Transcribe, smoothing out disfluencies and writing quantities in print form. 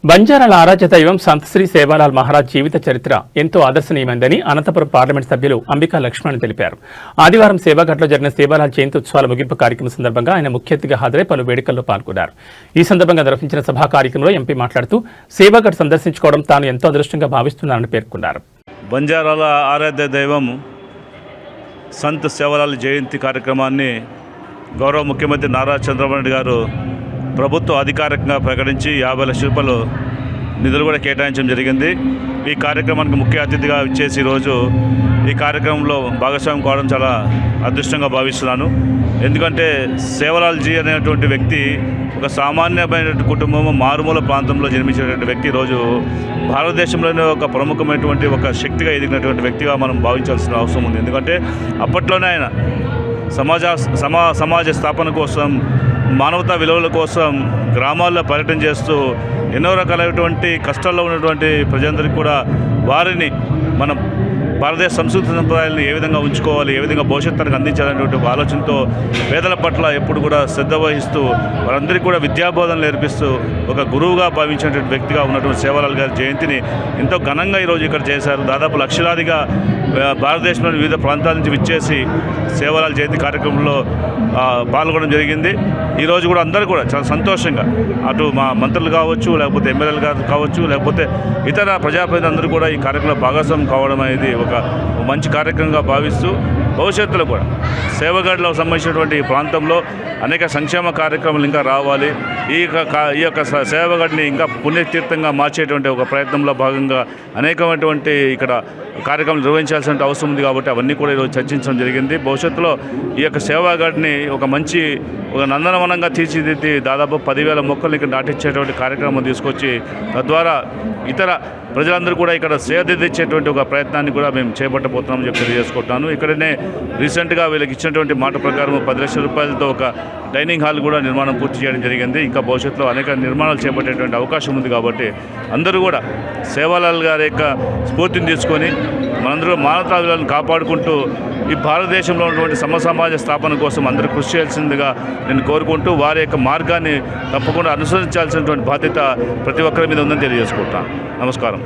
బంజారాల ఆరాధ్య దైవం సంతశ్రీ సేవాలాల్ మహారాజ్ జీవిత చరిత్ర ఎంతో ఆదర్శనీయమైందని అనంతపురం పార్లమెంట్ సభ్యులు అంబికా లక్ష్మణ్ తెలిపారు. ఆదివారం సేవాఘాట్లో జరిగిన సేవాలాల్ జయంతి ఉత్సవాల ముగింపు కార్యక్రమం సందర్భంగా ఆయన ముఖ్య అతిథిగా హాజరై పలు వేడుకల్లో పాల్గొన్నారు. ఈ సందర్భంగా నిర్వహించిన సభా కార్యక్రమంలో ఎంపీ మాట్లాడుతూ సేవాఘాట్ సందర్శించుకోవడం తాను ఎంతో అదృష్టంగా భావిస్తున్నానని పేర్కొన్నారు. బంజారాల ఆరాధ్య దైవం సంత్ సేవాలాల్ జయంతి కార్యక్రమాన్ని గౌరవ ముఖ్యమంత్రి నారా చంద్రబాబు నాయుడు గారు ప్రభుత్వం అధికారికంగా ప్రకటించి 50 లక్షల రూపాయలు నిధులు కూడా కేటాయించడం జరిగింది. ఈ కార్యక్రమానికి ముఖ్య అతిథిగా ఇచ్చేసి ఈరోజు ఈ కార్యక్రమంలో భాగస్వామ్యం కావడం చాలా అదృష్టంగా భావిస్తున్నాను. ఎందుకంటే సేవాలాల్ జీ అనేటువంటి వ్యక్తి ఒక సామాన్యమైన కుటుంబం, మారుమూల ప్రాంతంలో జన్మించినటువంటి వ్యక్తి ఈరోజు భారతదేశంలోనే ఒక ప్రముఖమైనటువంటి ఒక శక్తిగా ఎదిగినటువంటి వ్యక్తిగా మనం భావించాల్సిన అవసరం ఉంది. ఎందుకంటే అప్పట్లోనే ఆయన సమాజ స్థాపన కోసం, మానవతా విలువల కోసం గ్రామాల్లో పర్యటన చేస్తూ ఎన్నో రకాలైనటువంటి కష్టాల్లో ఉన్నటువంటి ప్రజలందరికీ కూడా వారిని మన భారతదేశ సంస్కృతి సంప్రదాయాలను ఏ విధంగా ఉంచుకోవాలి, ఏ విధంగా భవిష్యత్తుకు అందించాలనేటువంటి ఒక ఆలోచనతో పేదల పట్ల ఎప్పుడు కూడా శ్రద్ధ వహిస్తూ వారందరికీ కూడా విద్యాబోధనలు నేర్పిస్తూ ఒక గురువుగా భావించినటువంటి వ్యక్తిగా ఉన్నటువంటి సేవాలాల్ గారి జయంతిని ఎంతో ఘనంగా ఈరోజు ఇక్కడ చేశారు. దాదాపు లక్షలాదిగా భారతదేశంలోని వివిధ ప్రాంతాల నుంచి విచ్చేసి సేవాలాల్ జయంతి కార్యక్రమంలో పాల్గొనడం జరిగింది. ఈరోజు కూడా అందరూ కూడా చాలా సంతోషంగా, అటు మా మంత్రులు కావచ్చు, లేకపోతే ఎమ్మెల్యేలు కావచ్చు, లేకపోతే ఇతర ప్రజాప్రతినిధులందరూ కూడా ఈ కార్యక్రమంలో భాగస్వామ్యం కావడం అనేది ఒక మంచి కార్యక్రమంగా భావిస్తూ భవిష్యత్తులో కూడా సేవాఘాట్లో సంబంధించినటువంటి ప్రాంతంలో అనేక సంక్షేమ కార్యక్రమాలు ఇంకా రావాలి. ఈ యొక్క సేవాఘాట్ని ఇంకా పుణ్యతీర్థంగా మార్చేటువంటి ఒక ప్రయత్నంలో భాగంగా అనేకమైనటువంటి ఇక్కడ కార్యక్రమాలు నిర్వహించాల్సిన అవసరం ఉంది. కాబట్టి అవన్నీ కూడా ఈరోజు చర్చించడం జరిగింది. భవిష్యత్తులో ఈ యొక్క సేవాఘాట్ని ఒక మంచి ఒక నందనవనంగా తీర్చిదిద్ది దాదాపు 10,000 మొక్కలు ఇక్కడ నాటించేటువంటి కార్యక్రమం తీసుకొచ్చి తద్వారా ఇతర ప్రజలందరూ కూడా ఇక్కడ సేదతీర్చేటువంటి ఒక ప్రయత్నాన్ని కూడా మేము చేపట్టబోతున్నామని చెప్పి తెలియజేసుకుంటున్నాను. ఇక్కడనే రీసెంట్గా వీళ్ళకి ఇచ్చినటువంటి మాట ప్రకారం 10 లక్షల రూపాయలతో ఒక డైనింగ్ హాల్ కూడా నిర్మాణం పూర్తి చేయడం జరిగింది. ఇంకా భవిష్యత్తులో అనేక నిర్మాణాలు చేపట్టేటువంటి అవకాశం ఉంది. కాబట్టి అందరూ కూడా సేవాలాల్ గారి యొక్క స్ఫూర్తిని తీసుకొని మనందరూ మానవతా విలువలను కాపాడుకుంటూ ఈ భారతదేశంలో ఉన్నటువంటి సమసమాజ స్థాపన కోసం అందరూ కృషి చేయాల్సిందిగా నేను కోరుకుంటూ వారి యొక్క మార్గాన్ని తప్పకుండా అనుసరించాల్సినటువంటి బాధ్యత ప్రతి ఒక్కరి మీద ఉందని తెలియజేసుకుంటాను. నమస్కారం.